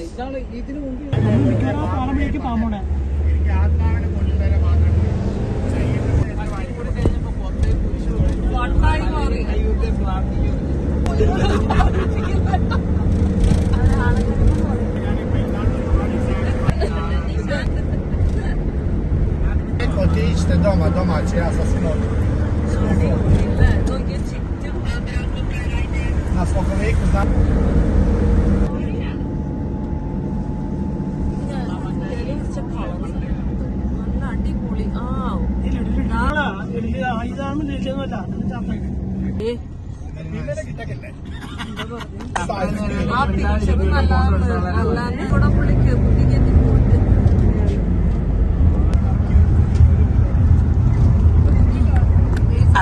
ഇതാണ് ഇതിന് മുമ്പ് പാമ്പോണേ Idźcie doma cię asasynowi. Na spokojniku znam.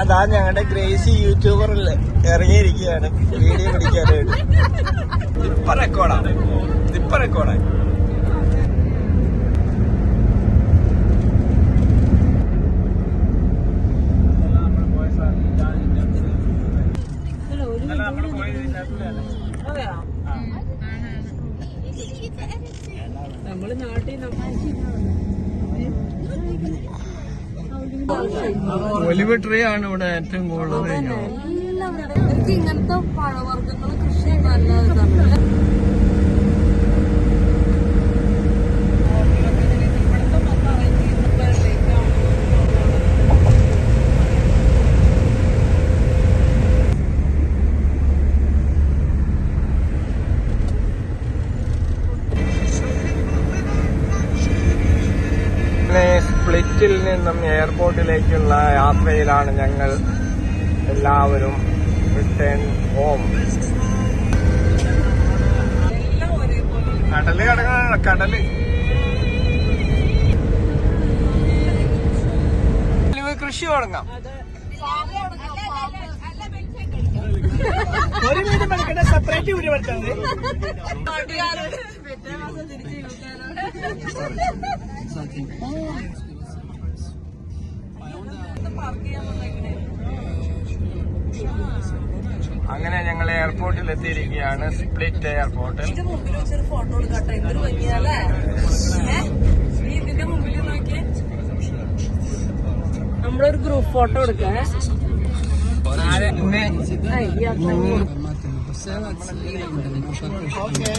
അതാ ഞങ്ങളുടെ ഗ്രേസി യൂട്യൂബറിൽ ഇറങ്ങിയിരിക്കുകയാണ് വീഡിയോ പിടിക്കാനായിട്ട്. ഇപ്പൊ റെക്കോർഡാണ്. നമ്മള് നാട്ടിൽ ഒലിവ് ട്രീ ആണ് ഇവിടെ ഏറ്റവും കൂടുതൽ. എനിക്ക് ഇങ്ങനത്തെ പഴവർഗ്ഗങ്ങൾ കൃഷി നല്ല ഇതാണ്. സ്പ്ലിറ്റിൽ നിന്നും എയർപോർട്ടിലേക്കുള്ള യാത്രയിലാണ് ഞങ്ങൾ എല്ലാവരും. Return home. കടല് കിടക്കണ കടല്. കൃഷി തുടങ്ങാം. ഒരു വീട് പഠിക്കട്ടെ, സെപ്പറേറ്റ് വീട് പഠിച്ചത്. അങ്ങനെ ഞങ്ങൾ എയർപോർട്ടിൽ എത്തിയിരിക്കുകയാണ്. സ്പ്ലിറ്റ് എയർപോർട്ടിൽ. ഫോട്ടോ എടുക്കട്ടെ, എന്തൊരു ഭംഗിയല്ലേ. ഇതിന്റെ മുമ്പിൽ നോക്കിയേ, നമ്മളൊരു ഗ്രൂപ്പ് ഫോട്ടോ എടുക്കേ. Okay.